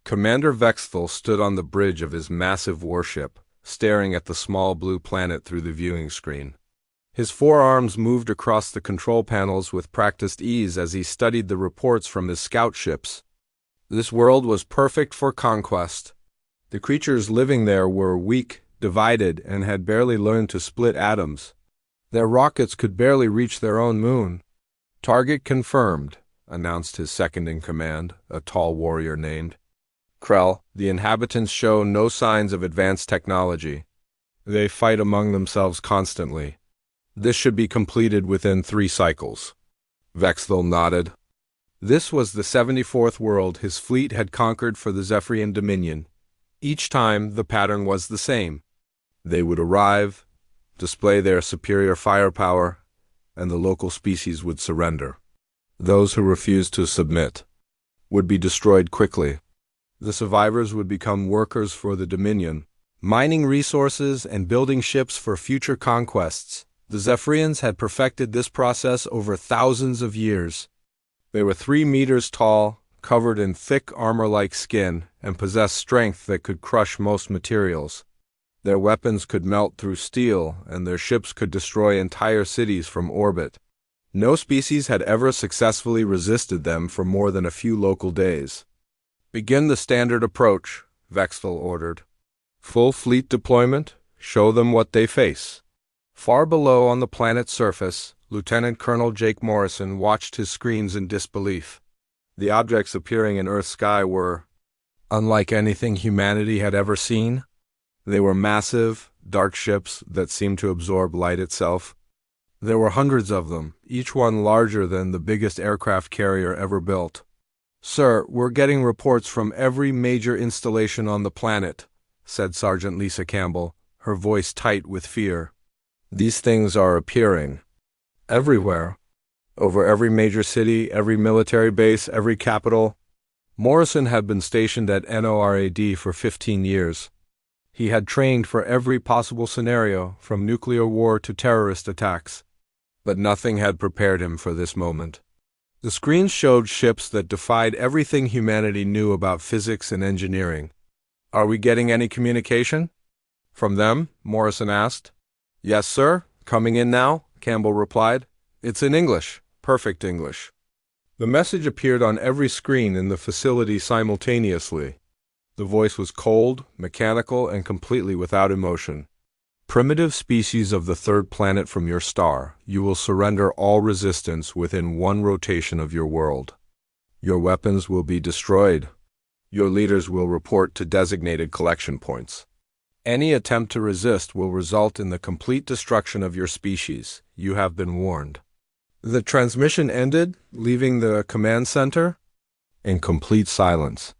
Commander Vexthal stood on the bridge of his massive warship, staring at the small blue planet through the viewing screen. His forearms moved across the control panels with practiced ease as he studied the reports from his scout ships. This world was perfect for conquest. The creatures living there were weak, divided, and had barely learned to split atoms. Their rockets could barely reach their own moon. "Target confirmed," announced his second-in-command, a tall warrior named Krell. "The inhabitants show no signs of advanced technology. They fight among themselves constantly. This should be completed within 3 cycles." Vexthal nodded. This was the 74th world his fleet had conquered for the Zephyrian Dominion. Each time, the pattern was the same. They would arrive, display their superior firepower, and the local species would surrender. Those who refused to submit would be destroyed quickly. The survivors would become workers for the Dominion, mining resources and building ships for future conquests. The Zephyrians had perfected this process over thousands of years. They were 3 meters tall, covered in thick armor-like skin, and possessed strength that could crush most materials. Their weapons could melt through steel, and their ships could destroy entire cities from orbit. No species had ever successfully resisted them for more than a few local days. "Begin the standard approach," Vexthal ordered. "Full fleet deployment, show them what they face." Far below on the planet's surface, Lieutenant Colonel Jake Morrison watched his screens in disbelief. The objects appearing in Earth's sky were unlike anything humanity had ever seen. They were massive, dark ships that seemed to absorb light itself. There were hundreds of them, each one larger than the biggest aircraft carrier ever built. "Sir, we're getting reports from every major installation on the planet," said Sergeant Lisa Campbell, her voice tight with fear. "These things are appearing everywhere. Over every major city, every military base, every capital." Morrison had been stationed at NORAD for 15 years. He had trained for every possible scenario, from nuclear war to terrorist attacks. But nothing had prepared him for this moment. The screens showed ships that defied everything humanity knew about physics and engineering. "Are we getting any communication from them?" Morrison asked. "Yes, sir. Coming in now," Campbell replied. "It's in English. Perfect English." The message appeared on every screen in the facility simultaneously. The voice was cold, mechanical, and completely without emotion. "Primitive species of the 3rd planet from your star, you will surrender all resistance within 1 rotation of your world. Your weapons will be destroyed. Your leaders will report to designated collection points. Any attempt to resist will result in the complete destruction of your species. You have been warned." The transmission ended, leaving the command center in complete silence.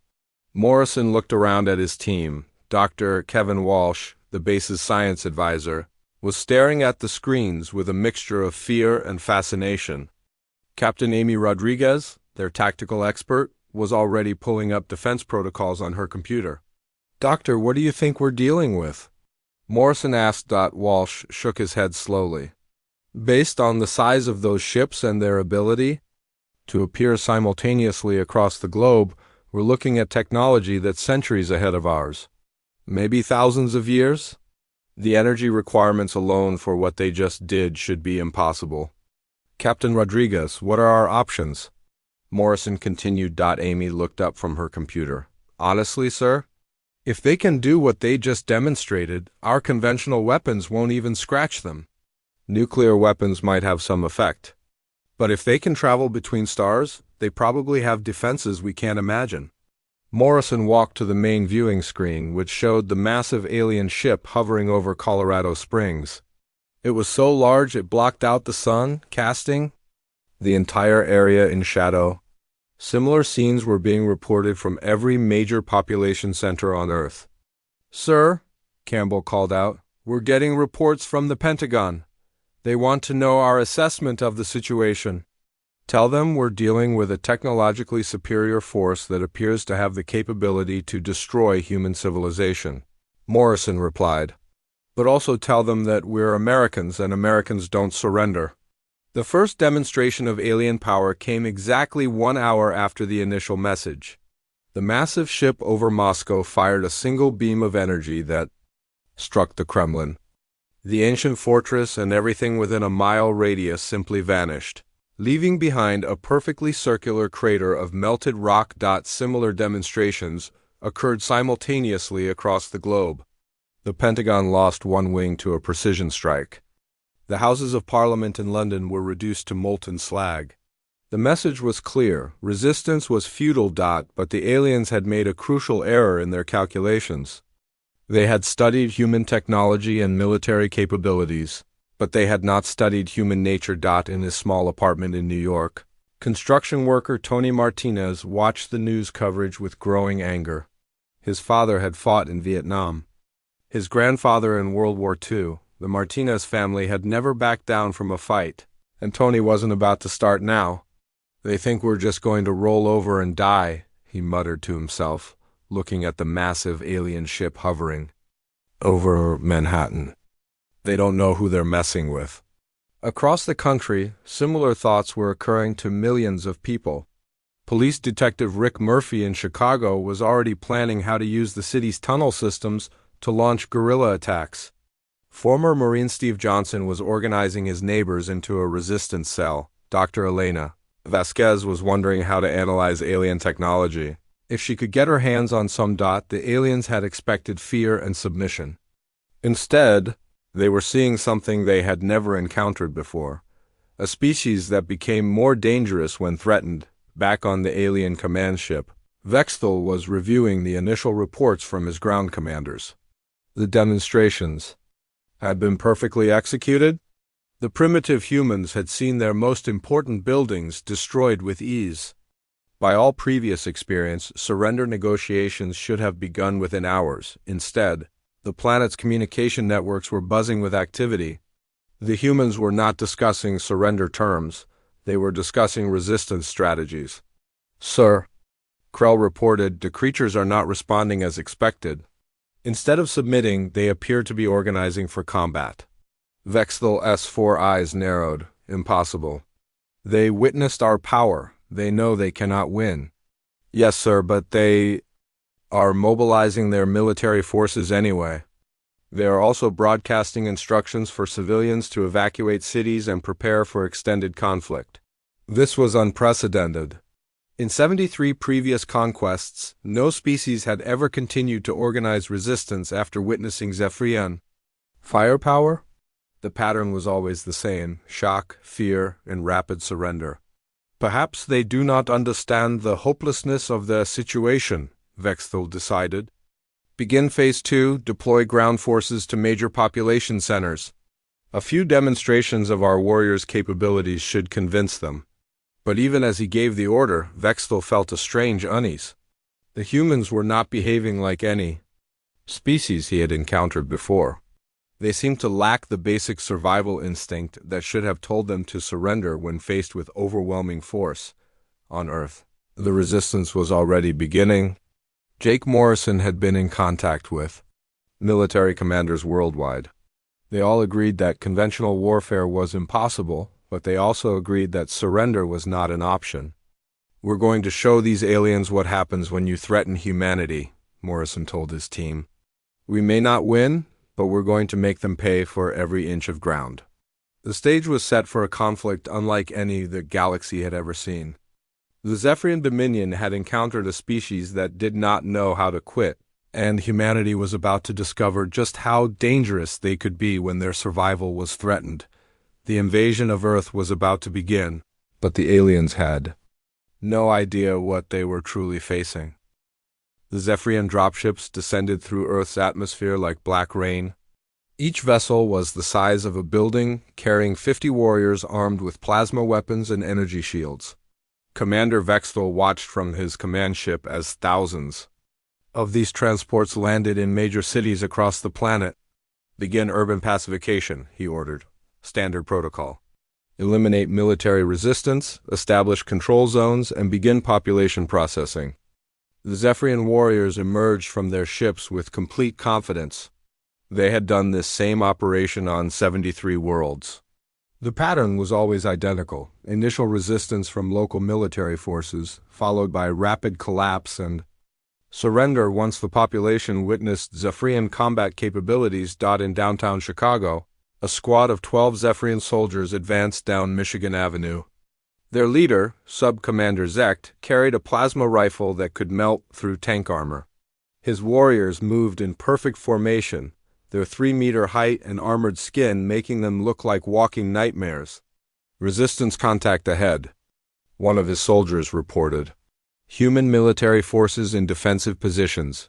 Morrison looked around at his team. Dr. Kevin Walsh, the base's science advisor, was staring at the screens with a mixture of fear and fascination. Captain Amy Rodriguez, their tactical expert, was already pulling up defense protocols on her computer. "Doctor, what do you think we're dealing with?" Morrison asked. Walsh shook his head slowly. "Based on the size of those ships and their ability to appear simultaneously across the globe, we're looking at technology that's centuries ahead of ours. Maybe thousands of years? The energy requirements alone for what they just did should be impossible. Captain Rodriguez, what are our options?" Morrison continued. Amy looked up from her computer. "Honestly, sir, if they can do what they just demonstrated, our conventional weapons won't even scratch them. Nuclear weapons might have some effect. But if they can travel between stars, they probably have defenses we can't imagine." Morrison walked to the main viewing screen, which showed the massive alien ship hovering over Colorado Springs. It was so large it blocked out the sun, casting the entire area in shadow. Similar scenes were being reported from every major population center on Earth. "Sir," Campbell called out, "we're getting reports from the Pentagon. They want to know our assessment of the situation. Tell them we're dealing with a technologically superior force that appears to have the capability to destroy human civilization." Morrison replied. "But also tell them that we're Americans and Americans don't surrender." The first demonstration of alien power came exactly 1 hour after the initial message. The massive ship over Moscow fired a single beam of energy that struck the Kremlin. The ancient fortress and everything within a mile radius simply vanished, leaving behind a perfectly circular crater of melted rock. Similar demonstrations occurred simultaneously across the globe. The Pentagon lost one wing to a precision strike. The Houses of Parliament in London were reduced to molten slag. The message was clear: resistance was futile. But the aliens had made a crucial error in their calculations. They had studied human technology and military capabilities, but they had not studied human nature. In his small apartment in New York, construction worker Tony Martinez watched the news coverage with growing anger. His father had fought in Vietnam. His grandfather in World War II. The Martinez family had never backed down from a fight, and Tony wasn't about to start now. "They think we're just going to roll over and die," he muttered to himself, looking at the massive alien ship hovering over Manhattan. They don't know who they're messing with. Across the country, similar thoughts were occurring to millions of people. Police Detective Rick Murphy in Chicago was already planning how to use the city's tunnel systems to launch guerrilla attacks. Former Marine Steve Johnson was organizing his neighbors into a resistance cell. Dr. Elena Vasquez was wondering how to analyze alien technology. If she could get her hands on some. The aliens had expected fear and submission. Instead, they were seeing something they had never encountered before, a species that became more dangerous when threatened. Back on the alien command ship, Vexthal was reviewing the initial reports from his ground commanders. The demonstrations had been perfectly executed. The primitive humans had seen their most important buildings destroyed with ease. By all previous experience, surrender negotiations should have begun within hours. Instead, the planet's communication networks were buzzing with activity. The humans were not discussing surrender terms. They were discussing resistance strategies. "Sir," Krell reported, "the creatures are not responding as expected. Instead of submitting, they appear to be organizing for combat." Vexthal's 4 eyes narrowed. "Impossible. They witnessed our power. They know they cannot win." "Yes, sir, but they are mobilizing their military forces anyway. They are also broadcasting instructions for civilians to evacuate cities and prepare for extended conflict." This was unprecedented. In 73 previous conquests, no species had ever continued to organize resistance after witnessing Zephyrian. Firepower? The pattern was always the same: shock, fear, and rapid surrender. "Perhaps they do not understand the hopelessness of the situation," Vexthal decided. "Begin Phase 2, deploy ground forces to major population centers. A few demonstrations of our warriors' capabilities should convince them." But even as he gave the order, Vexthal felt a strange unease. The humans were not behaving like any species he had encountered before. They seemed to lack the basic survival instinct that should have told them to surrender when faced with overwhelming force. On Earth, the resistance was already beginning. Jake Morrison had been in contact with military commanders worldwide. They all agreed that conventional warfare was impossible, but they also agreed that surrender was not an option. "We're going to show these aliens what happens when you threaten humanity," Morrison told his team. "We may not win, but we're going to make them pay for every inch of ground." The stage was set for a conflict unlike any the galaxy had ever seen. The Zephyrian Dominion had encountered a species that did not know how to quit, and humanity was about to discover just how dangerous they could be when their survival was threatened. The invasion of Earth was about to begin, but the aliens had no idea what they were truly facing. The Zephyrian dropships descended through Earth's atmosphere like black rain. Each vessel was the size of a building, carrying 50 warriors armed with plasma weapons and energy shields. Commander Vexthal watched from his command ship as thousands of these transports landed in major cities across the planet. "Begin urban pacification," he ordered. Standard protocol. "Eliminate military resistance, establish control zones, and begin population processing." The Zephyrian warriors emerged from their ships with complete confidence. They had done this same operation on 73 worlds. The pattern was always identical: initial resistance from local military forces, followed by rapid collapse and Surrender once the population witnessed Zephyrian combat capabilities. In downtown Chicago, a squad of 12 Zephyrian soldiers advanced down Michigan Avenue. Their leader, Sub-Commander Zekt, carried a plasma rifle that could melt through tank armor. His warriors moved in perfect formation, their 3-meter height and armored skin making them look like walking nightmares. Resistance contact ahead, one of his soldiers reported. Human military forces in defensive positions.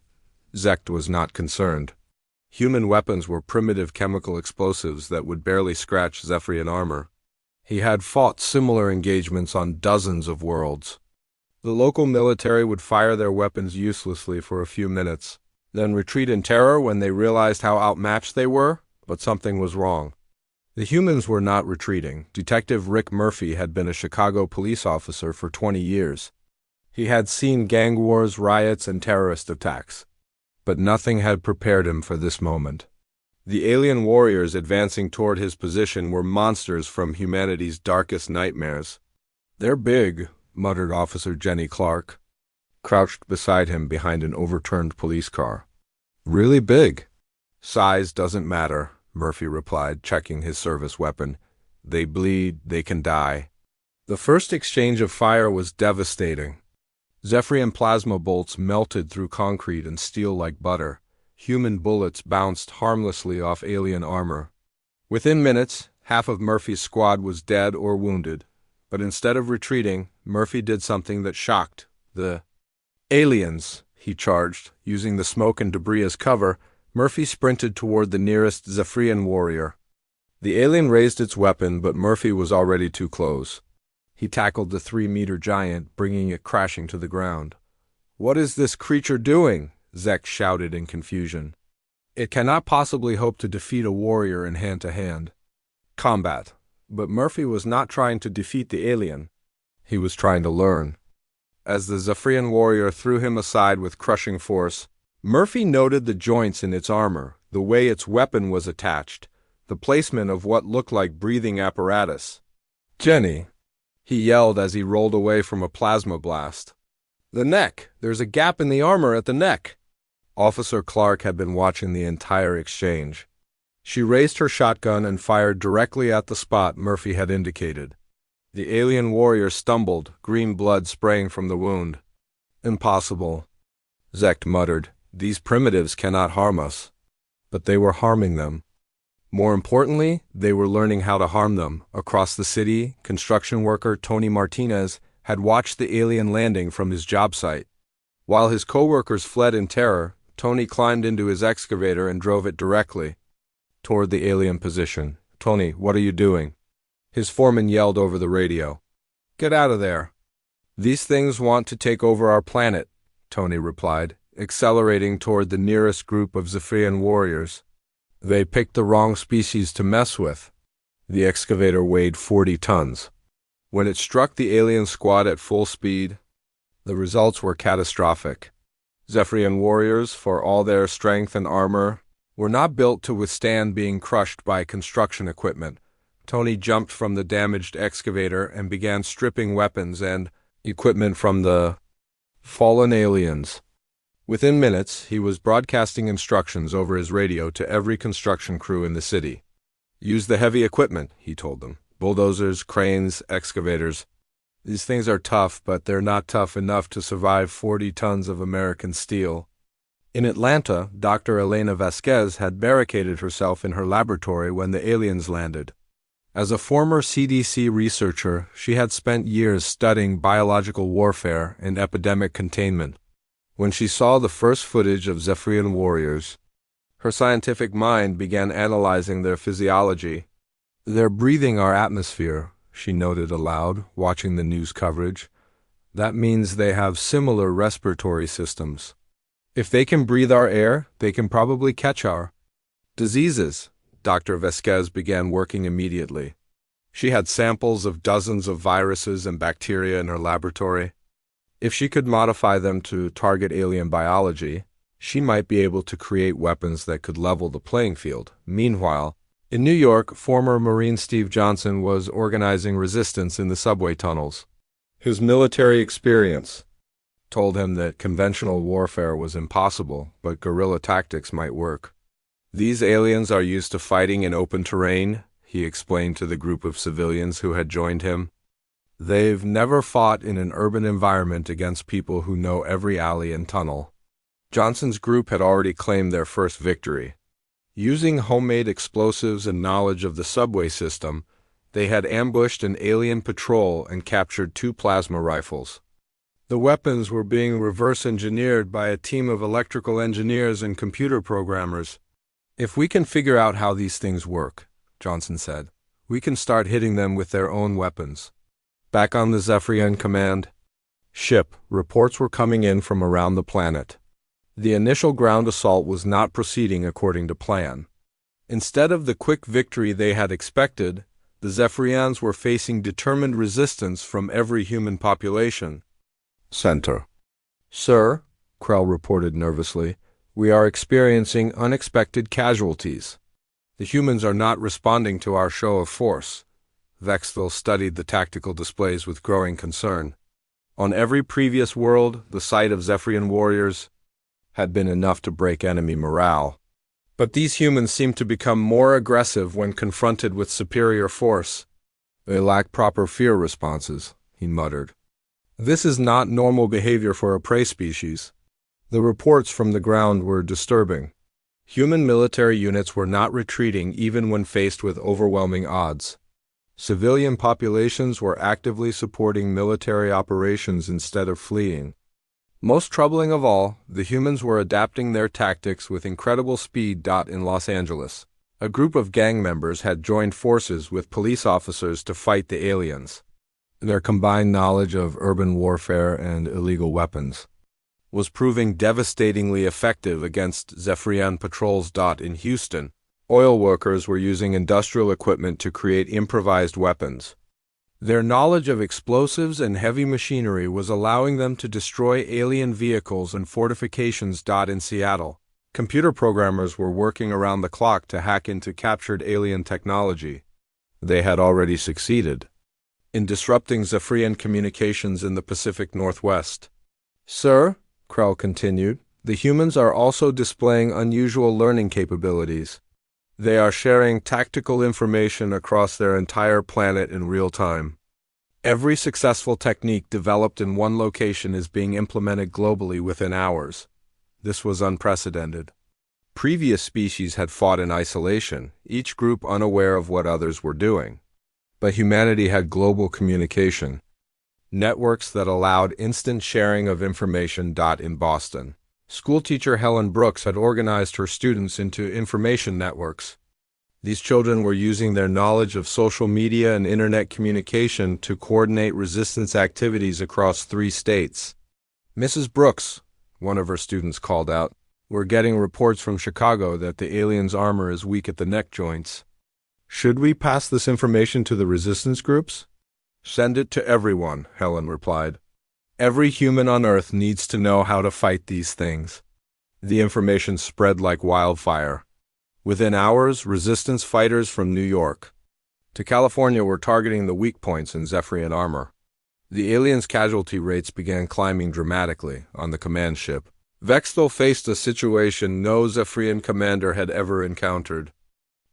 Zekt was not concerned. Human weapons were primitive chemical explosives that would barely scratch Zephyrian armor. He had fought similar engagements on dozens of worlds. The local military would fire their weapons uselessly for a few minutes, then retreat in terror when they realized how outmatched they were, but something was wrong. The humans were not retreating. Detective Rick Murphy had been a Chicago police officer for 20 years. He had seen gang wars, riots, and terrorist attacks, but nothing had prepared him for this moment. The alien warriors advancing toward his position were monsters from humanity's darkest nightmares. "They're big," muttered Officer Jenny Clark, crouched beside him behind an overturned police car. "Really big." "Size doesn't matter," Murphy replied, checking his service weapon. "They bleed, they can die." The first exchange of fire was devastating. Zephyrian plasma bolts melted through concrete and steel like butter. Human bullets bounced harmlessly off alien armor. Within minutes, half of Murphy's squad was dead or wounded, but instead of retreating, Murphy did something that shocked the aliens. He charged, using the smoke and debris as cover. Murphy sprinted toward the nearest Zephyrian warrior. The alien raised its weapon, but Murphy was already too close. He tackled the 3-meter giant, bringing it crashing to the ground. "What is this creature doing?" Zekt shouted in confusion. "It cannot possibly hope to defeat a warrior in hand-to-hand combat." But Murphy was not trying to defeat the alien. He was trying to learn. As the Zephyrian warrior threw him aside with crushing force, Murphy noted the joints in its armor, the way its weapon was attached, the placement of what looked like breathing apparatus. "Jenny!" he yelled as he rolled away from a plasma blast. "The neck! There's a gap in the armor at the neck!" Officer Clark had been watching the entire exchange. She raised her shotgun and fired directly at the spot Murphy had indicated. The alien warrior stumbled, green blood spraying from the wound. "Impossible," Zekt muttered. "These primitives cannot harm us." But they were harming them. More importantly, they were learning how to harm them. Across the city, construction worker Tony Martinez had watched the alien landing from his job site. While his co-workers fled in terror, Tony climbed into his excavator and drove it directly toward the alien position. "Tony, what are you doing?" His foreman yelled over the radio. "Get out of there." "These things want to take over our planet," Tony replied, accelerating toward the nearest group of Zephyrian warriors. "They picked the wrong species to mess with." The excavator weighed 40 tons. When it struck the alien squad at full speed, the results were catastrophic. Zephyrian warriors, for all their strength and armor, were not built to withstand being crushed by construction equipment. Tony jumped from the damaged excavator and began stripping weapons and equipment from the fallen aliens. Within minutes, he was broadcasting instructions over his radio to every construction crew in the city. "Use the heavy equipment," he told them. "Bulldozers, cranes, excavators. These things are tough, but they're not tough enough to survive 40 tons of American steel." In Atlanta, Dr. Elena Vasquez had barricaded herself in her laboratory when the aliens landed. As a former CDC researcher, she had spent years studying biological warfare and epidemic containment. When she saw the first footage of Zephyrian warriors, her scientific mind began analyzing their physiology. "They're breathing our atmosphere," she noted aloud, watching the news coverage. "That means they have similar respiratory systems. If they can breathe our air, they can probably catch our diseases." Dr. Vasquez began working immediately. She had samples of dozens of viruses and bacteria in her laboratory. If she could modify them to target alien biology, she might be able to create weapons that could level the playing field. Meanwhile, in New York, former Marine Steve Johnson was organizing resistance in the subway tunnels. His military experience told him that conventional warfare was impossible, but guerrilla tactics might work. These aliens are used to fighting in open terrain, he explained to the group of civilians who had joined him. They've never fought in an urban environment against people who know every alley and tunnel. Johnson's group had already claimed their first victory. Using homemade explosives and knowledge of the subway system, they had ambushed an alien patrol and captured 2 plasma rifles. The weapons were being reverse-engineered by a team of electrical engineers and computer programmers. If we can figure out how these things work, Johnson said, we can start hitting them with their own weapons. Back on the Zephyrian command ship, reports were coming in from around the planet. The initial ground assault was not proceeding according to plan. Instead of the quick victory they had expected, the Zephyrians were facing determined resistance from every human population. Center. Sir, Krell reported nervously, we are experiencing unexpected casualties. The humans are not responding to our show of force. Vexthal studied the tactical displays with growing concern. On every previous world, the sight of Zephyrian warriors had been enough to break enemy morale. But these humans seem to become more aggressive when confronted with superior force. They lack proper fear responses, he muttered. This is not normal behavior for a prey species. The reports from the ground were disturbing. Human military units were not retreating even when faced with overwhelming odds. Civilian populations were actively supporting military operations instead of fleeing. Most troubling of all, the humans were adapting their tactics with incredible speed. In Los Angeles, a group of gang members had joined forces with police officers to fight the aliens. Their combined knowledge of urban warfare and illegal weapons was proving devastatingly effective against Zephyrian patrols. In Houston, oil workers were using industrial equipment to create improvised weapons. Their knowledge of explosives and heavy machinery was allowing them to destroy alien vehicles and fortifications. In Seattle, computer programmers were working around the clock to hack into captured alien technology. They had already succeeded in disrupting Zephyrian communications in the Pacific Northwest. Sir, Krell continued, the humans are also displaying unusual learning capabilities. They are sharing tactical information across their entire planet in real time. Every successful technique developed in one location is being implemented globally within hours. This was unprecedented. Previous species had fought in isolation, each group unaware of what others were doing. But humanity had global communication, networks that allowed instant sharing of information. In Boston, schoolteacher Helen Brooks had organized her students into information networks. These children were using their knowledge of social media and internet communication to coordinate resistance activities across 3 states. Mrs. Brooks, one of her students called out, we're getting reports from Chicago that the aliens' armor is weak at the neck joints. Should we pass this information to the resistance groups? Send it to everyone, Helen replied. Every human on Earth needs to know how to fight these things. The information spread like wildfire. Within hours, resistance fighters from New York to California were targeting the weak points in Zephyrian armor. The aliens' casualty rates began climbing dramatically on the command ship. Vexthal faced a situation no Zephyrian commander had ever encountered.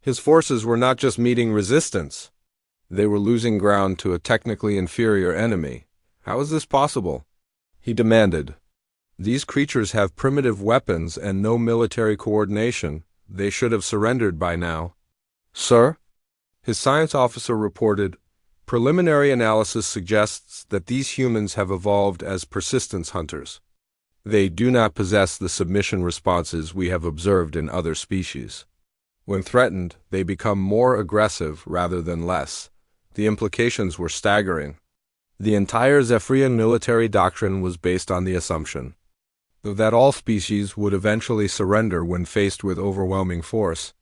His forces were not just meeting resistance. They were losing ground to a technically inferior enemy. How is this possible? He demanded. These creatures have primitive weapons and no military coordination. They should have surrendered by now. Sir? His science officer reported, preliminary analysis suggests that these humans have evolved as persistence hunters. They do not possess the submission responses we have observed in other species. When threatened, they become more aggressive rather than less. The implications were staggering. The entire Zephyrian military doctrine was based on the assumption that all species would eventually surrender when faced with overwhelming force.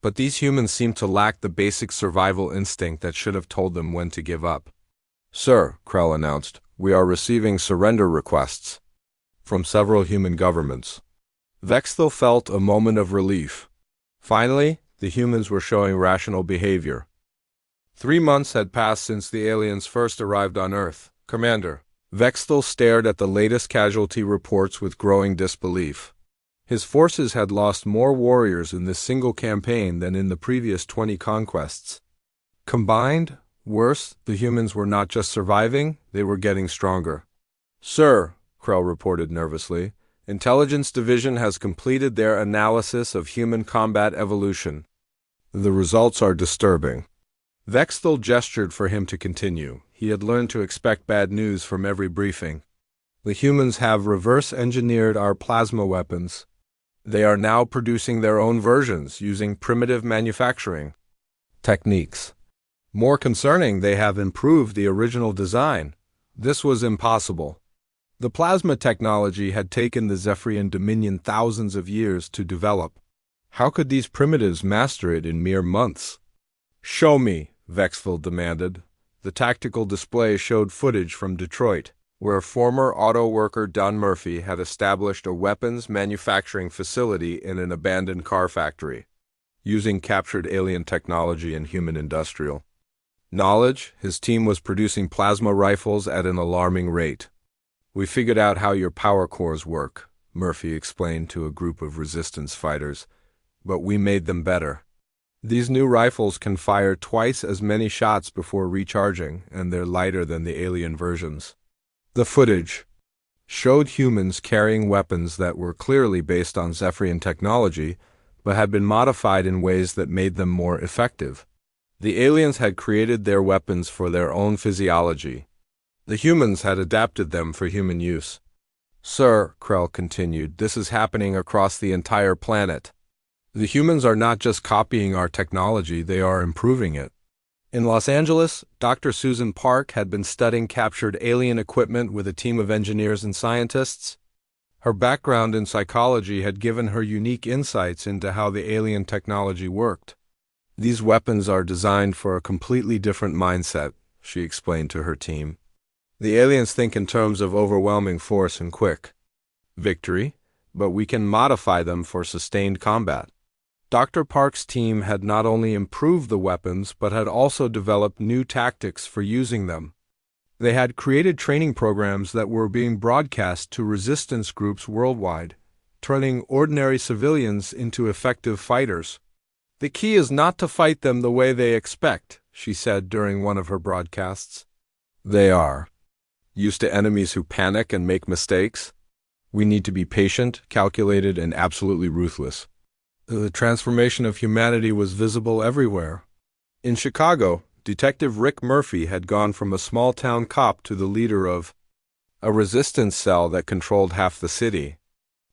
But these humans seem to lack the basic survival instinct that should have told them when to give up. Sir, Krell announced, we are receiving surrender requests from several human governments. Vexthal felt a moment of relief. Finally, the humans were showing rational behavior. 3 months had passed since the aliens first arrived on Earth. Commander, Vexthel stared at the latest casualty reports with growing disbelief. His forces had lost more warriors in this single campaign than in the previous 20 conquests. Combined, worse, the humans were not just surviving, they were getting stronger. "Sir," Krell reported nervously, "Intelligence Division has completed their analysis of human combat evolution. The results are disturbing." Vexthel gestured for him to continue. He had learned to expect bad news from every briefing. "The humans have reverse-engineered our plasma weapons. They are now producing their own versions using primitive manufacturing techniques. More concerning, they have improved the original design. This was impossible. The plasma technology had taken the Zephyrian Dominion thousands of years to develop. How could these primitives master it in mere months?" "Show me," Vexthel demanded. The tactical display showed footage from Detroit, where former auto worker Don Murphy had established a weapons manufacturing facility in an abandoned car factory, using captured alien technology and human industrial knowledge. His team was producing plasma rifles at an alarming rate. "We figured out how your power cores work," Murphy explained to a group of resistance fighters, "but we made them better. These new rifles can fire twice as many shots before recharging, and they're lighter than the alien versions." The footage showed humans carrying weapons that were clearly based on Zephyrian technology, but had been modified in ways that made them more effective. The aliens had created their weapons for their own physiology. The humans had adapted them for human use. "Sir," Krell continued, "this is happening across the entire planet. The humans are not just copying our technology, they are improving it." In Los Angeles, Dr. Susan Park had been studying captured alien equipment with a team of engineers and scientists. Her background in psychology had given her unique insights into how the alien technology worked. "These weapons are designed for a completely different mindset," she explained to her team. "The aliens think in terms of overwhelming force and quick victory, but we can modify them for sustained combat." Dr. Park's team had not only improved the weapons, but had also developed new tactics for using them. They had created training programs that were being broadcast to resistance groups worldwide, turning ordinary civilians into effective fighters. "The key is not to fight them the way they expect," she said during one of her broadcasts. "They are used to enemies who panic and make mistakes. We need to be patient, calculated, and absolutely ruthless." The transformation of humanity was visible everywhere. In Chicago, Detective Rick Murphy had gone from a small-town cop to the leader of a resistance cell that controlled half the city.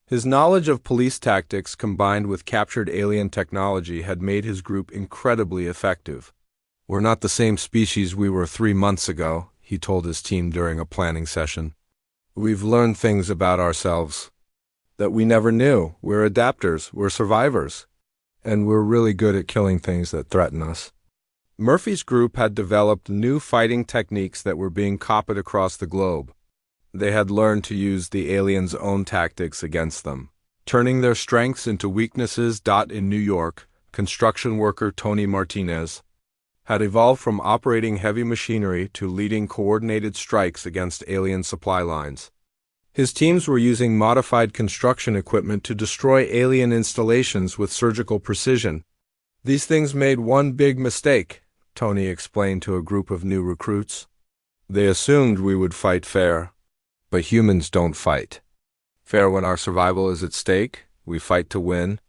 His knowledge of police tactics combined with captured alien technology had made his group incredibly effective. "We're not the same species we were 3 months ago," he told his team during a planning session. "We've learned things about ourselves that we never knew. We're adapters, we're survivors, and we're really good at killing things that threaten us." Murphy's group had developed new fighting techniques that were being copied across the globe. They had learned to use the aliens' own tactics against them, turning their strengths into weaknesses. In New York, construction worker Tony Martinez had evolved from operating heavy machinery to leading coordinated strikes against alien supply lines. His teams were using modified construction equipment to destroy alien installations with surgical precision. "These things made one big mistake," Tony explained to a group of new recruits. "They assumed we would fight fair. But humans don't fight fair when our survival is at stake. We fight to win."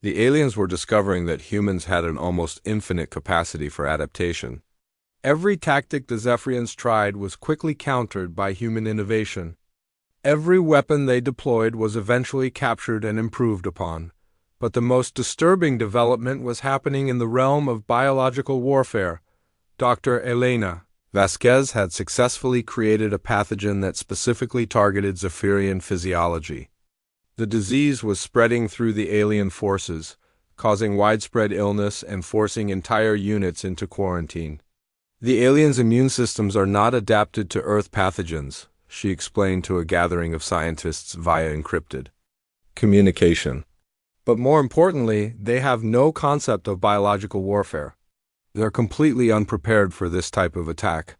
The aliens were discovering that humans had an almost infinite capacity for adaptation. Every tactic the Zephyrians tried was quickly countered by human innovation. Every weapon they deployed was eventually captured and improved upon. But the most disturbing development was happening in the realm of biological warfare. Dr. Elena Vasquez had successfully created a pathogen that specifically targeted Zephyrian physiology. The disease was spreading through the alien forces, causing widespread illness and forcing entire units into quarantine. "The aliens' immune systems are not adapted to Earth pathogens," she explained to a gathering of scientists via encrypted communication. "But more importantly, they have no concept of biological warfare. They're completely unprepared for this type of attack."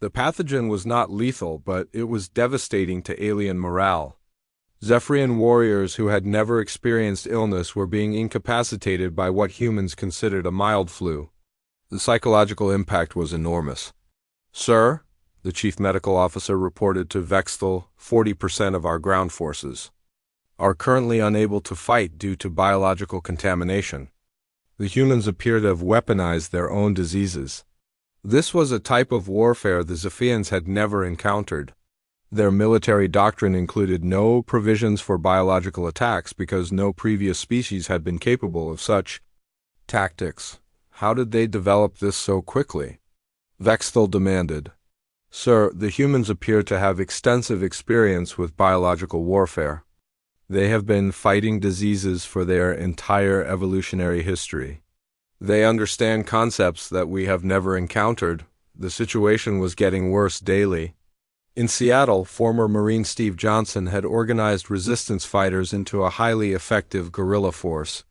The pathogen was not lethal, but it was devastating to alien morale. Zephyrian warriors who had never experienced illness were being incapacitated by what humans considered a mild flu. The psychological impact was enormous. "Sir," the chief medical officer reported to Vexthal, 40% of our ground forces are currently unable to fight due to biological contamination. The humans appear to have weaponized their own diseases. This was a type of warfare the Zephyrians had never encountered. Their military doctrine included no provisions for biological attacks because no previous species had been capable of such tactics. How did they develop this so quickly? Vexthal demanded. "Sir, the humans appear to have extensive experience with biological warfare. They have been fighting diseases for their entire evolutionary history. They understand concepts that we have never encountered." The situation was getting worse daily. In Seattle, former Marine Steve Johnson had organized resistance fighters into a highly effective guerrilla force.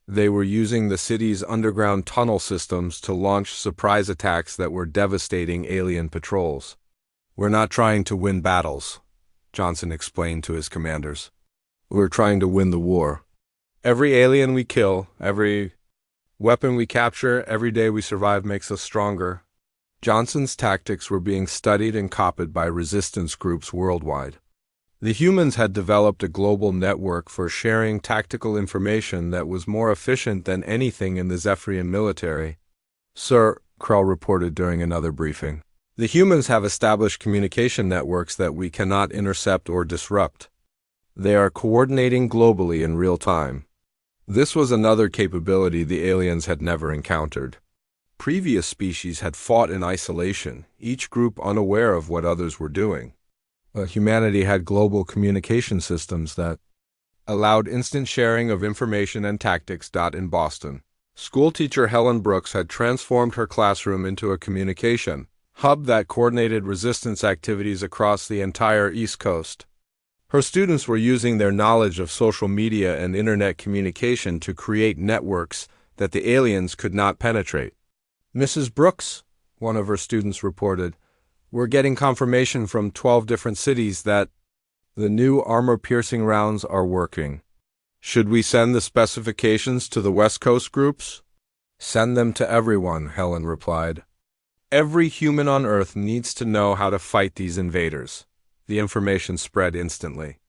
They were using the city's underground tunnel systems to launch surprise attacks that were devastating alien patrols. "We're not trying to win battles," Johnson explained to his commanders. "We're trying to win the war. Every alien we kill, every weapon we capture, every day we survive makes us stronger." Johnson's tactics were being studied and copied by resistance groups worldwide. The humans had developed a global network for sharing tactical information that was more efficient than anything in the Zephyrian military. "Sir," Krell reported during another briefing, "the humans have established communication networks that we cannot intercept or disrupt. They are coordinating globally in real time." This was another capability the aliens had never encountered. Previous species had fought in isolation, each group unaware of what others were doing. But humanity had global communication systems that allowed instant sharing of information and tactics. In Boston, schoolteacher Helen Brooks had transformed her classroom into a communication hub that coordinated resistance activities across the entire East Coast. Her students were using their knowledge of social media and internet communication to create networks that the aliens could not penetrate. "Mrs. Brooks," one of her students reported, "we're getting confirmation from 12 different cities that the new armor-piercing rounds are working. Should we send the specifications to the West Coast groups?" "Send them to everyone," Helen replied. "Every human on Earth needs to know how to fight these invaders." The information spread instantly.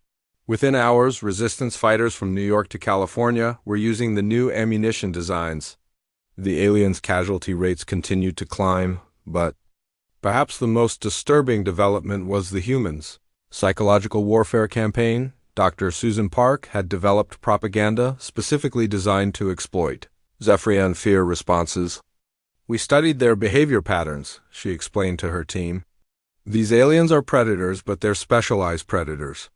Within hours, resistance fighters from New York to California were using the new ammunition designs. The aliens' casualty rates continued to climb, but perhaps the most disturbing development was the humans' psychological warfare campaign. Dr. Susan Park had developed propaganda specifically designed to exploit Zephyrian fear responses. "We studied their behavior patterns," she explained to her team. "These aliens are predators, but they're specialized predators.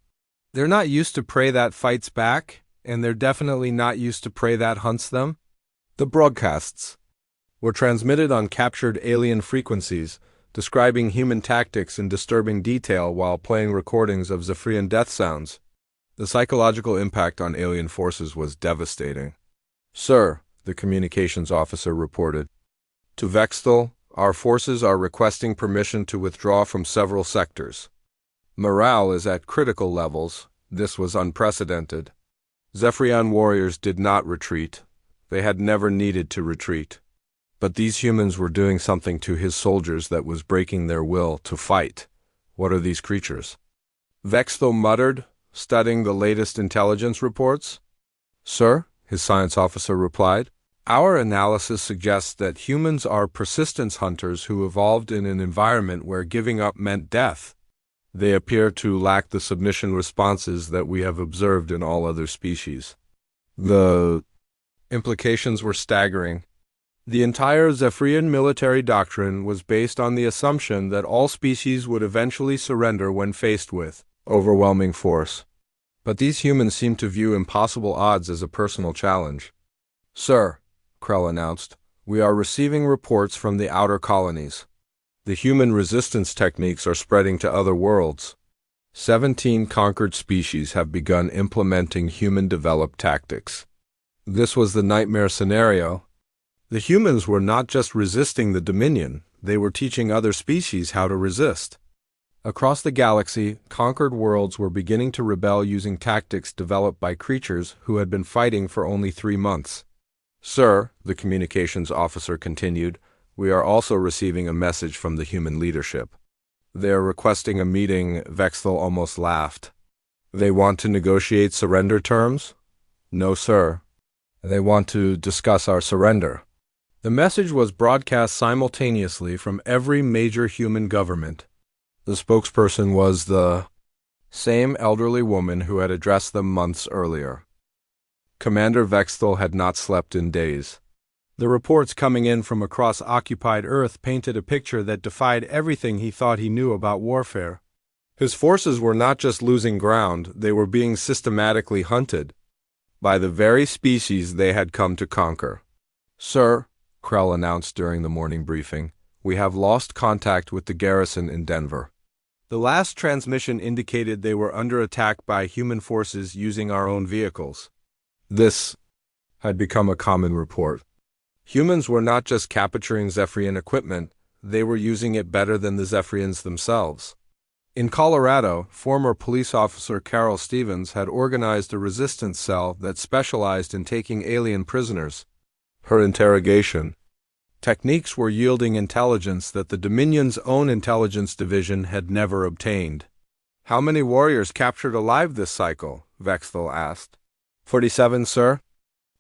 They're not used to prey that fights back, and they're definitely not used to prey that hunts them." The broadcasts were transmitted on captured alien frequencies, describing human tactics in disturbing detail while playing recordings of Zephyrian death sounds. The psychological impact on alien forces was devastating. "Sir," the communications officer reported to Vexthal, "our forces are requesting permission to withdraw from several sectors. Morale is at critical levels." This was unprecedented. Zephyrian warriors did not retreat. They had never needed to retreat. But these humans were doing something to his soldiers that was breaking their will to fight. "What are these creatures?" Vexthal muttered, studying the latest intelligence reports. "Sir," his science officer replied, "our analysis suggests that humans are persistence hunters who evolved in an environment where giving up meant death. They appear to lack the submission responses that we have observed in all other species." The implications were staggering. The entire Zephyrian military doctrine was based on the assumption that all species would eventually surrender when faced with overwhelming force. But these humans seemed to view impossible odds as a personal challenge. "Sir," Krell announced, "we are receiving reports from the outer colonies. The human resistance techniques are spreading to other worlds. 17 conquered species have begun implementing human-developed tactics." This was the nightmare scenario. The humans were not just resisting the Dominion, they were teaching other species how to resist. Across the galaxy, conquered worlds were beginning to rebel using tactics developed by creatures who had been fighting for only 3 months. "Sir," the communications officer continued, "we are also receiving a message from the human leadership. They are requesting a meeting." Vexthel almost laughed. "They want to negotiate surrender terms?" "No, sir. They want to discuss our surrender." The message was broadcast simultaneously from every major human government. The spokesperson was the same elderly woman who had addressed them months earlier. Commander Vexthel had not slept in days. The reports coming in from across occupied Earth painted a picture that defied everything he thought he knew about warfare. His forces were not just losing ground, they were being systematically hunted by the very species they had come to conquer. "Sir," Krell announced during the morning briefing, "we have lost contact with the garrison in Denver. The last transmission indicated they were under attack by human forces using our own vehicles." This had become a common report. Humans were not just capturing Zephyrian equipment, they were using it better than the Zephyrians themselves. In Colorado, former police officer Carol Stevens had organized a resistance cell that specialized in taking alien prisoners. Her interrogation techniques were yielding intelligence that the Dominion's own intelligence division had never obtained. "How many warriors captured alive this cycle?" Vexthel asked. 47, sir.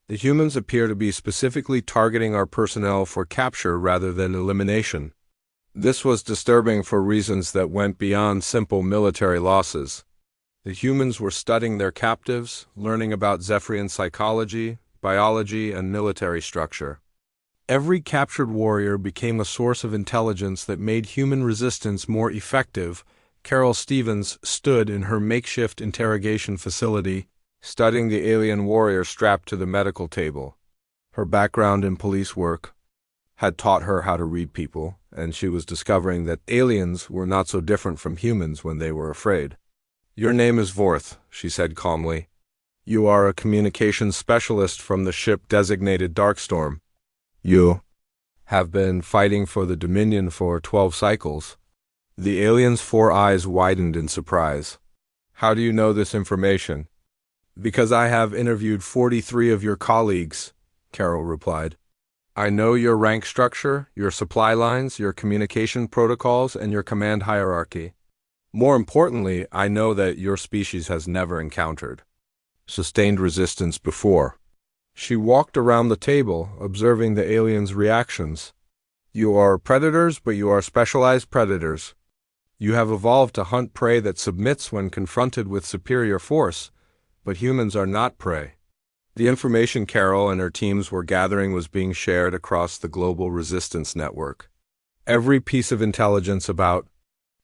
The humans appear to be specifically targeting our personnel for capture rather than elimination. This was disturbing for reasons that went beyond simple military losses. The humans were studying their captives, learning about Zephyrian psychology, biology, and military structure. Every captured warrior became a source of intelligence that made human resistance more effective. Carol Stevens stood in her makeshift interrogation facility, studying the alien warrior strapped to the medical table. Her background in police work had taught her how to read people, and she was discovering that aliens were not so different from humans when they were afraid. "Your name is Vorth," she said calmly. "You are a communications specialist from the ship designated Darkstorm. You have been fighting for the Dominion for 12 cycles." The alien's 4 eyes widened in surprise. "How do you know this information?" "Because I have interviewed 43 of your colleagues," Carol replied. "I know your rank structure, your supply lines, your communication protocols, and your command hierarchy. More importantly, I know that your species has never encountered sustained resistance before." She walked around the table, observing the aliens' reactions. "You are predators, but you are specialized predators. You have evolved to hunt prey that submits when confronted with superior force, but humans are not prey." The information Carol and her teams were gathering was being shared across the global resistance network. Every piece of intelligence about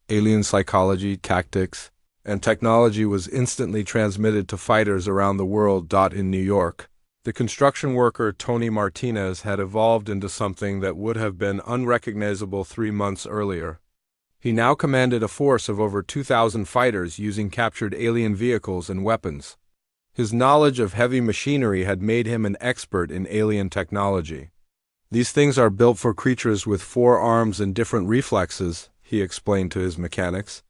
alien psychology, tactics, and technology was instantly transmitted to fighters around the world. In New York, the construction worker Tony Martinez had evolved into something that would have been unrecognizable 3 months earlier. He now commanded a force of over 2,000 fighters using captured alien vehicles and weapons. His knowledge of heavy machinery had made him an expert in alien technology. "These things are built for creatures with 4 arms and different reflexes," he explained to his mechanics.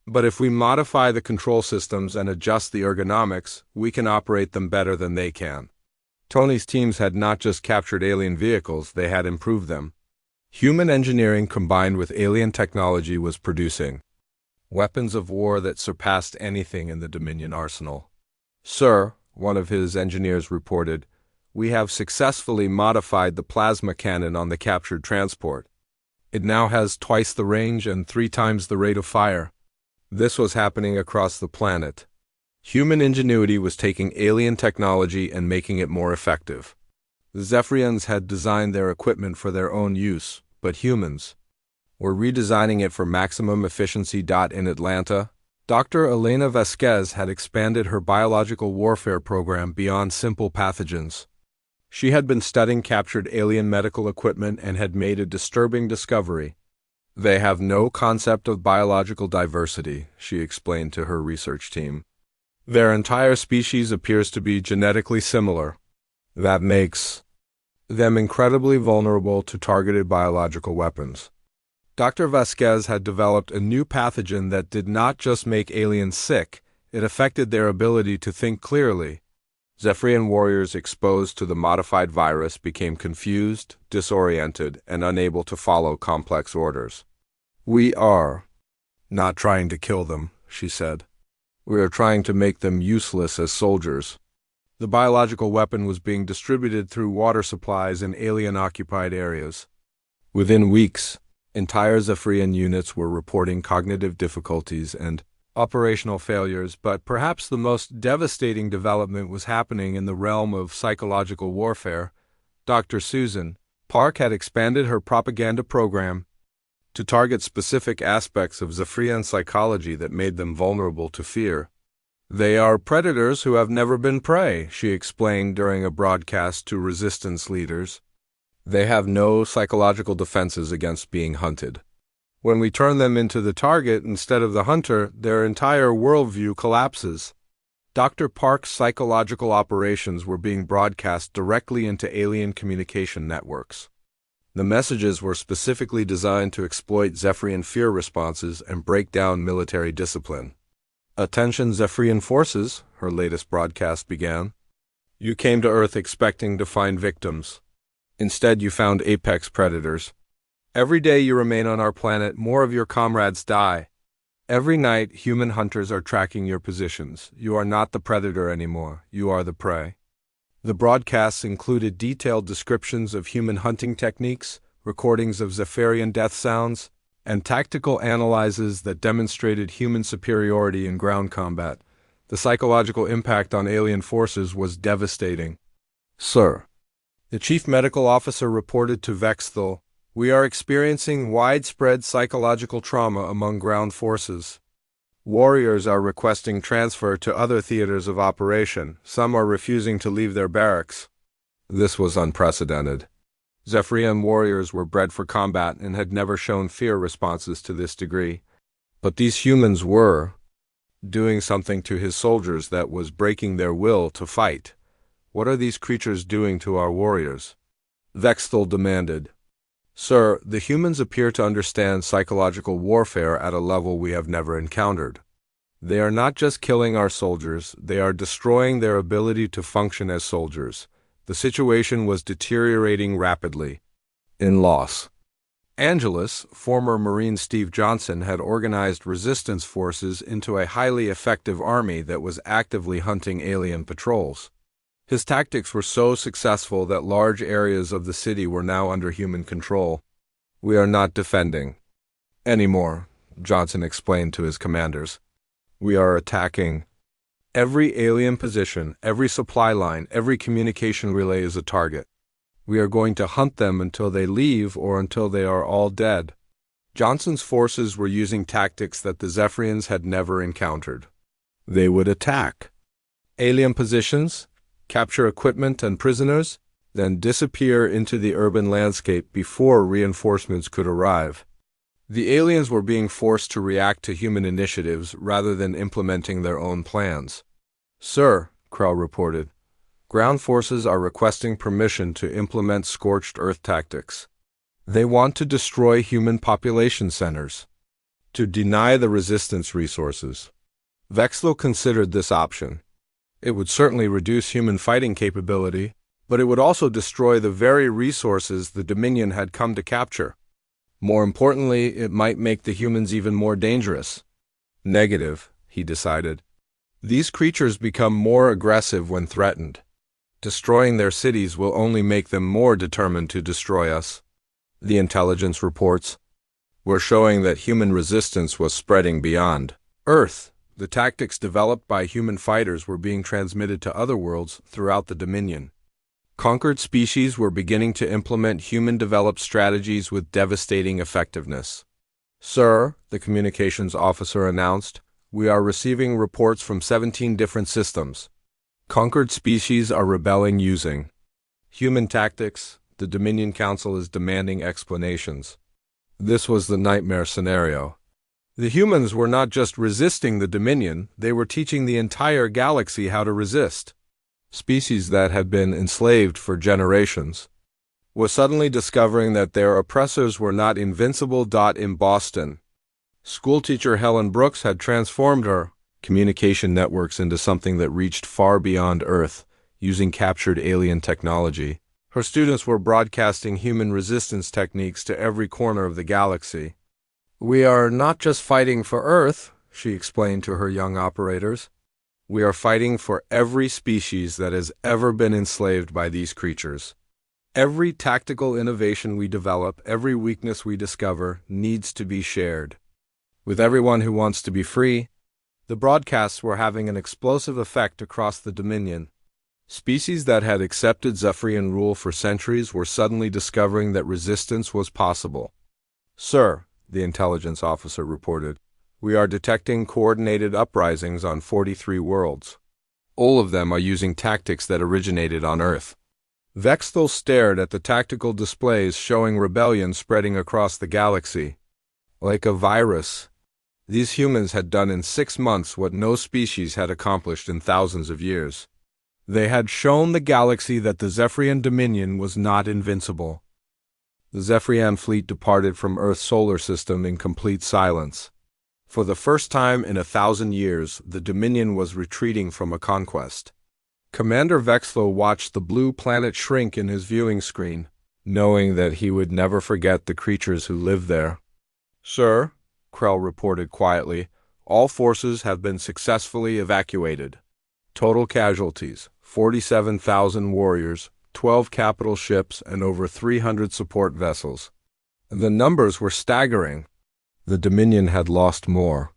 "But if we modify the control systems and adjust the ergonomics, we can operate them better than they can." Tony's teams had not just captured alien vehicles, they had improved them. Human engineering combined with alien technology was producing weapons of war that surpassed anything in the Dominion arsenal. "Sir," one of his engineers reported, "we have successfully modified the plasma cannon on the captured transport. It now has twice the range and 3 times the rate of fire." This was happening across the planet. Human ingenuity was taking alien technology and making it more effective. The Zephyrians had designed their equipment for their own use, but humans were redesigning it for maximum efficiency. In Atlanta, Dr. Elena Vasquez had expanded her biological warfare program beyond simple pathogens. She had been studying captured alien medical equipment and had made a disturbing discovery. "They have no concept of biological diversity," she explained to her research team. "Their entire species appears to be genetically similar. That makes them incredibly vulnerable to targeted biological weapons." Dr. Vasquez had developed a new pathogen that did not just make aliens sick, it affected their ability to think clearly. Zephyrian warriors exposed to the modified virus became confused, disoriented, and unable to follow complex orders. "We are not trying to kill them," she said. "We are trying to make them useless as soldiers." The biological weapon was being distributed through water supplies in alien-occupied areas. Within weeks, entire Zephyrian units were reporting cognitive difficulties and operational failures, but perhaps the most devastating development was happening in the realm of psychological warfare. Dr. Susan Park had expanded her propaganda program to target specific aspects of Zephyrian psychology that made them vulnerable to fear. "They are predators who have never been prey," she explained during a broadcast to resistance leaders. "They have no psychological defenses against being hunted. When we turn them into the target instead of the hunter, their entire worldview collapses." Dr. Park's psychological operations were being broadcast directly into alien communication networks. The messages were specifically designed to exploit Zephyrian fear responses and break down military discipline. "Attention Zephyrian forces," her latest broadcast began. "You came to Earth expecting to find victims. Instead, you found apex predators. Every day you remain on our planet, more of your comrades die. Every night, human hunters are tracking your positions. You are not the predator anymore. You are the prey." The broadcasts included detailed descriptions of human hunting techniques, recordings of Zephyrian death sounds, and tactical analyses that demonstrated human superiority in ground combat. The psychological impact on alien forces was devastating. "Sir," the chief medical officer reported to Vexthal, "we are experiencing widespread psychological trauma among ground forces. Warriors are requesting transfer to other theaters of operation. Some are refusing to leave their barracks." This was unprecedented. Zephyrian warriors were bred for combat and had never shown fear responses to this degree. But these humans were doing something to his soldiers that was breaking their will to fight. "What are these creatures doing to our warriors?" Vexthal demanded. "Sir, the humans appear to understand psychological warfare at a level we have never encountered. They are not just killing our soldiers, they are destroying their ability to function as soldiers." The situation was deteriorating rapidly. In Los Angeles, former Marine Steve Johnson had organized resistance forces into a highly effective army that was actively hunting alien patrols. His tactics were so successful that large areas of the city were now under human control. "We are not defending anymore," Johnson explained to his commanders. "We are attacking. Every alien position, every supply line, every communication relay is a target. We are going to hunt them until they leave or until they are all dead." Johnson's forces were using tactics that the Zephyrians had never encountered. They would attack alien positions, capture equipment and prisoners, then disappear into the urban landscape before reinforcements could arrive. The aliens were being forced to react to human initiatives rather than implementing their own plans. "Sir," Krell reported, "ground forces are requesting permission to implement scorched earth tactics. They want to destroy human population centers, to deny the resistance resources." Vexthal considered this option. It would certainly reduce human fighting capability, but it would also destroy the very resources the Dominion had come to capture. More importantly, it might make the humans even more dangerous. Negative, he decided. These creatures become more aggressive when threatened. Destroying their cities will only make them more determined to destroy us. The intelligence reports were showing that human resistance was spreading beyond Earth. The tactics developed by human fighters were being transmitted to other worlds throughout the Dominion. Conquered species were beginning to implement human-developed strategies with devastating effectiveness. "Sir," the communications officer announced, "we are receiving reports from 17 different systems. Conquered species are rebelling using human tactics. The Dominion Council is demanding explanations." This was the nightmare scenario. The humans were not just resisting the Dominion, they were teaching the entire galaxy how to resist. Species that had been enslaved for generations. was suddenly discovering that their oppressors were not invincible. In Boston, schoolteacher Helen Brooks had transformed her communication networks into something that reached far beyond Earth, using captured alien technology. Her students were broadcasting human resistance techniques to every corner of the galaxy. "We are not just fighting for Earth," she explained to her young operators. "We are fighting for every species that has ever been enslaved by these creatures. Every tactical innovation we develop, every weakness we discover, needs to be shared with everyone who wants to be free." The broadcasts were having an explosive effect across the Dominion. Species that had accepted Zephyrian rule for centuries were suddenly discovering that resistance was possible. "Sir," the intelligence officer reported, "we are detecting coordinated uprisings on 43 worlds. All of them are using tactics that originated on Earth." Vexthel stared at the tactical displays showing rebellion spreading across the galaxy. Like a virus, these humans had done in 6 months what no species had accomplished in thousands of years. They had shown the galaxy that the Zephyrian Dominion was not invincible. The Zephyrian fleet departed from Earth's solar system in complete silence. For the first time in 1,000 years, the Dominion was retreating from a conquest. Commander Vexthel watched the blue planet shrink in his viewing screen, knowing that he would never forget the creatures who lived there. "Sir," Krell reported quietly, "all forces have been successfully evacuated. Total casualties, 47,000 warriors, 12 capital ships, and over 300 support vessels." The numbers were staggering. The Dominion had lost more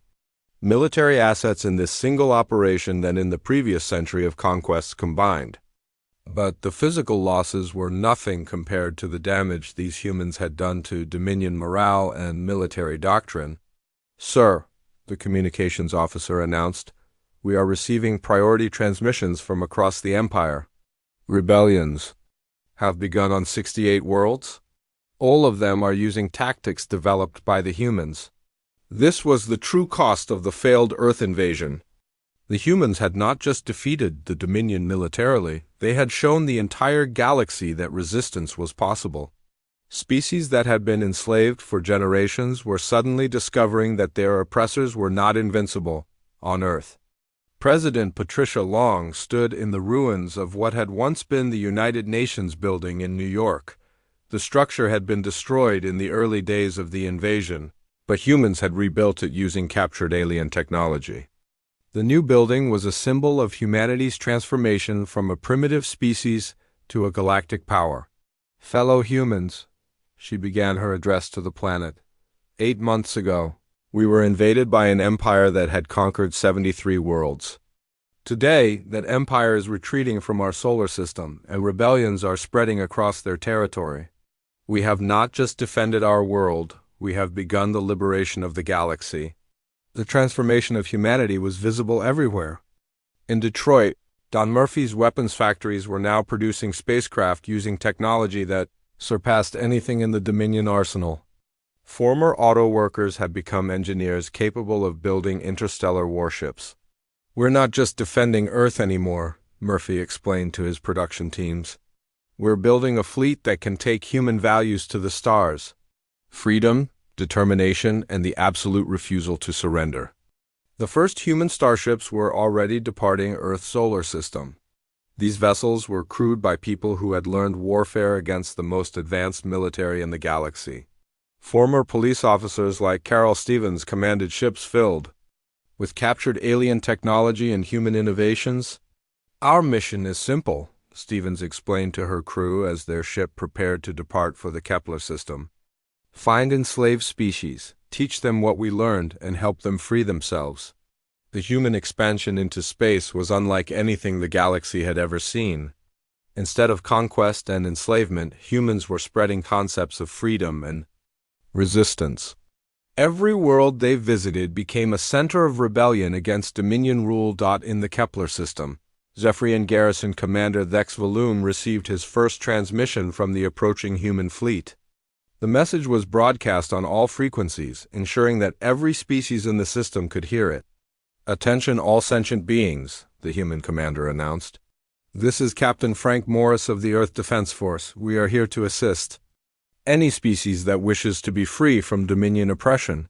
military assets in this single operation than in the previous century of conquests combined. But the physical losses were nothing compared to the damage these humans had done to Dominion morale and military doctrine. "Sir," the communications officer announced, "we are receiving priority transmissions from across the Empire. Rebellions have begun on 68 worlds. All of them are using tactics developed by the humans. This was the true cost of the failed Earth invasion. The humans had not just defeated the Dominion militarily, they had shown the entire galaxy that resistance was possible. Species that had been enslaved for generations were suddenly discovering that their oppressors were not invincible on Earth." President Patricia Long stood in the ruins of what had once been the United Nations building in New York. The structure had been destroyed in the early days of the invasion, but humans had rebuilt it using captured alien technology. The new building was a symbol of humanity's transformation from a primitive species to a galactic power. "Fellow humans," she began her address to the planet, "8 months ago, we were invaded by an empire that had conquered 73 worlds. Today, that empire is retreating from our solar system, and rebellions are spreading across their territory. We have not just defended our world, we have begun the liberation of the galaxy." The transformation of humanity was visible everywhere. In Detroit, Don Murphy's weapons factories were now producing spacecraft using technology that surpassed anything in the Dominion arsenal. Former auto workers had become engineers capable of building interstellar warships. "We're not just defending Earth anymore," Murphy explained to his production teams. "We're building a fleet that can take human values to the stars. Freedom, determination, and the absolute refusal to surrender." The first human starships were already departing Earth's solar system. These vessels were crewed by people who had learned warfare against the most advanced military in the galaxy. Former police officers like Carol Stevens commanded ships filled with captured alien technology and human innovations. "Our mission is simple," Stevens explained to her crew as their ship prepared to depart for the Kepler system. "Find enslaved species, teach them what we learned, and help them free themselves." The human expansion into space was unlike anything the galaxy had ever seen. Instead of conquest and enslavement, humans were spreading concepts of freedom and resistance. Every world they visited became a center of rebellion against Dominion rule. In the Kepler system, Zephyrian Garrison Commander Thex Valoom received his first transmission from the approaching human fleet. The message was broadcast on all frequencies, ensuring that every species in the system could hear it. "Attention all sentient beings," the human commander announced. This is Captain Frank Morris of the Earth Defense Force. We are here to assist any species that wishes to be free from Dominion oppression.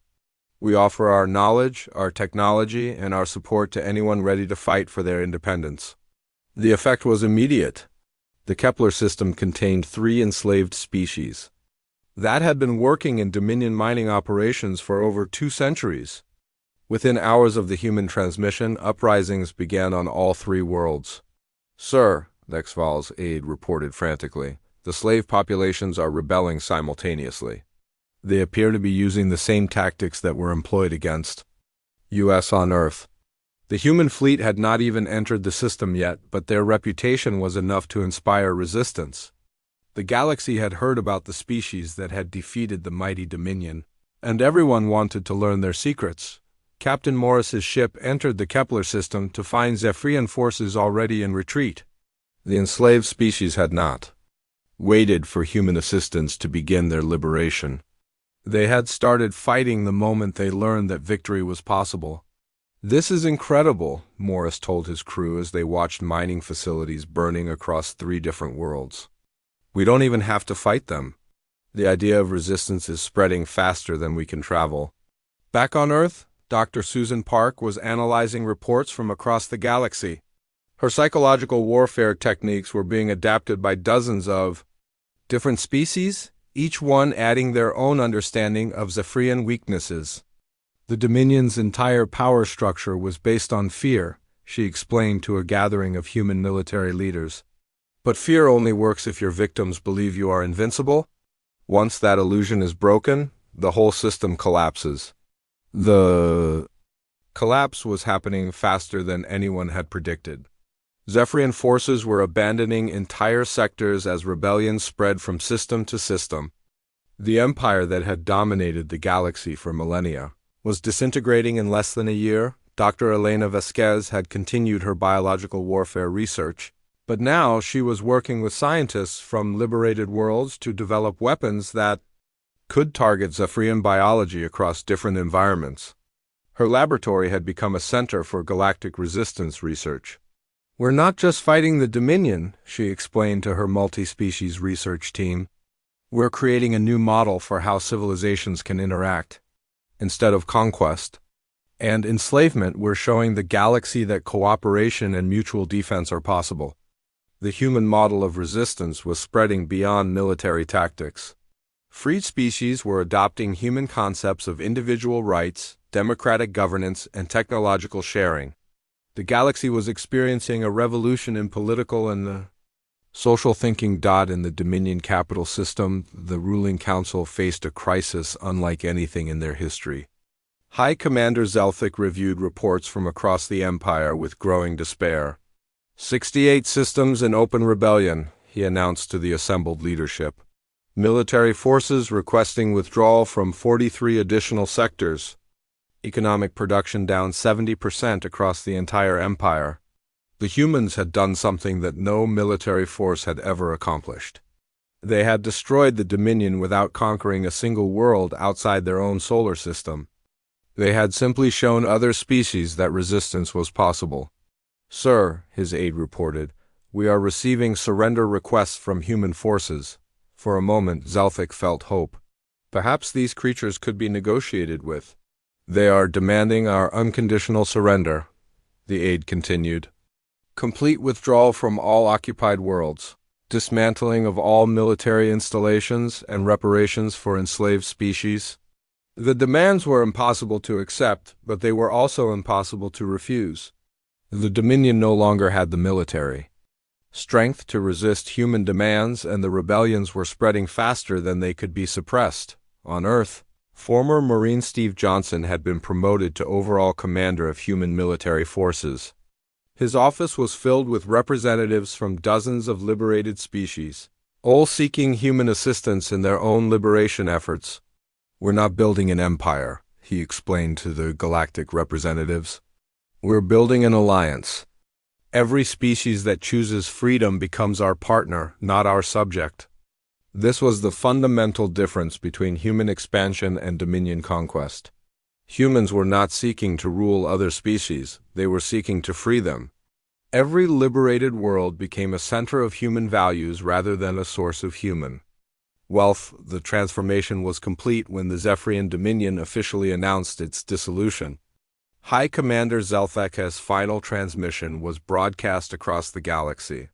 We offer our knowledge, our technology, and our support to anyone ready to fight for their independence. The effect was immediate. The Kepler system contained 3 enslaved species that had been working in Dominion mining operations for over 2 centuries. Within hours of the human transmission, uprisings began on all 3 worlds. "Sir," Lexval's aide reported frantically, "the slave populations are rebelling simultaneously. They appear to be using the same tactics that were employed against U.S. on Earth." The human fleet had not even entered the system yet, but their reputation was enough to inspire resistance. The galaxy had heard about the species that had defeated the mighty Dominion, and everyone wanted to learn their secrets. Captain Morris's ship entered the Kepler system to find Zephyrian forces already in retreat. The enslaved species had not waited for human assistance to begin their liberation. They had started fighting the moment they learned that victory was possible. "This is incredible," Morris told his crew as they watched mining facilities burning across 3 different worlds. "We don't even have to fight them. The idea of resistance is spreading faster than we can travel." Back on Earth, Dr. Susan Park was analyzing reports from across the galaxy. Her psychological warfare techniques were being adapted by dozens of different species, each one adding their own understanding of Zephyrian weaknesses. The Dominion's entire power structure was based on fear, she explained to a gathering of human military leaders. But fear only works if your victims believe you are invincible. Once that illusion is broken, the whole system collapses. The collapse was happening faster than anyone had predicted. Zephyrian forces were abandoning entire sectors as rebellion spread from system to system. The empire that had dominated the galaxy for millennia was disintegrating in less than a year. Dr. Elena Vasquez had continued her biological warfare research, but now she was working with scientists from liberated worlds to develop weapons that could target Zephyrian biology across different environments. Her laboratory had become a center for galactic resistance research. "We're not just fighting the Dominion," she explained to her multi-species research team. "We're creating a new model for how civilizations can interact. Instead of conquest and enslavement, we're showing the galaxy that cooperation and mutual defense are possible." The human model of resistance was spreading beyond military tactics. Freed species were adopting human concepts of individual rights, democratic governance, and technological sharing. The galaxy was experiencing a revolution in political and social thinking. In the Dominion capital system, the ruling council faced a crisis unlike anything in their history. High Commander Zelthic reviewed reports from across the Empire with growing despair. 68 systems in open rebellion, he announced to the assembled leadership. Military forces requesting withdrawal from 43 additional sectors. Economic production down 70% across the entire empire. The humans had done something that no military force had ever accomplished. They had destroyed the Dominion without conquering a single world outside their own solar system. They had simply shown other species that resistance was possible. "Sir," his aide reported, "we are receiving surrender requests from human forces." For a moment, Zelthic felt hope. Perhaps these creatures could be negotiated with. "They are demanding our unconditional surrender," the aide continued. "Complete withdrawal from all occupied worlds, dismantling of all military installations, and reparations for enslaved species." The demands were impossible to accept, but they were also impossible to refuse. The Dominion no longer had the military strength to resist human demands, and the rebellions were spreading faster than they could be suppressed. On Earth, former Marine Steve Johnson had been promoted to overall commander of human military forces. His office was filled with representatives from dozens of liberated species, all seeking human assistance in their own liberation efforts. "We're not building an empire," he explained to the galactic representatives. "We're building an alliance. Every species that chooses freedom becomes our partner, not our subject." This was the fundamental difference between human expansion and Dominion conquest. Humans were not seeking to rule other species, they were seeking to free them. Every liberated world became a center of human values rather than a source of human wealth. The transformation was complete when the Zephyrian Dominion officially announced its dissolution. High Commander Zelthek's final transmission was broadcast across the galaxy.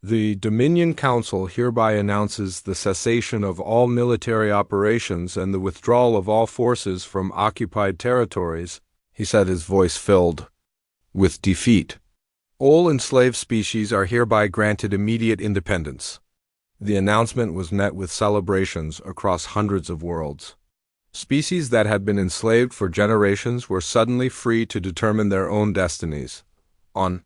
The Dominion Council hereby announces the cessation of all military operations and the withdrawal of all forces from occupied territories, he said, his voice filled with defeat. All enslaved species are hereby granted immediate independence. The announcement was met with celebrations across hundreds of worlds. Species that had been enslaved for generations were suddenly free to determine their own destinies. On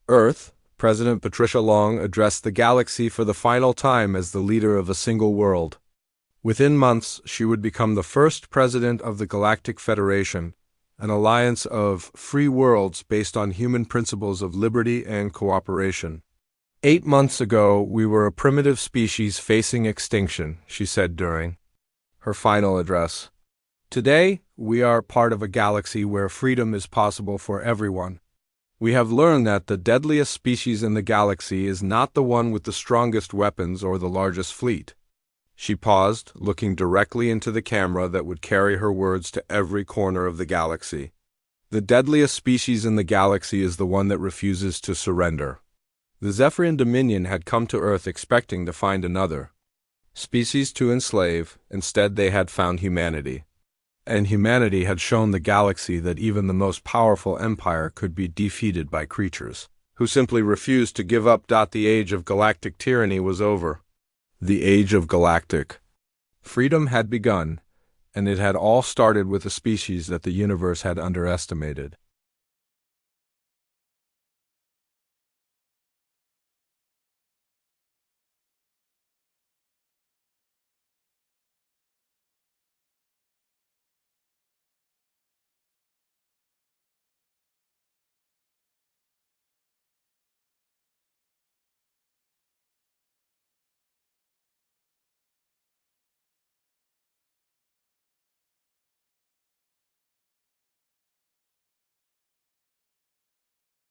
Earth, President Patricia Long addressed the galaxy for the final time as the leader of a single world. Within months, she would become the first president of the Galactic Federation, an alliance of free worlds based on human principles of liberty and cooperation. 8 months ago, we were a primitive species facing extinction, she said during her final address. Today, we are part of a galaxy where freedom is possible for everyone. We have learned that the deadliest species in the galaxy is not the one with the strongest weapons or the largest fleet. She paused, looking directly into the camera that would carry her words to every corner of the galaxy. The deadliest species in the galaxy is the one that refuses to surrender. The Zephyrian Dominion had come to Earth expecting to find another species to enslave. Instead, they had found humanity. And humanity had shown the galaxy that even the most powerful empire could be defeated by creatures who simply refused to give up. The age of galactic tyranny was over. The age of galactic freedom had begun, and it had all started with a species that the universe had underestimated.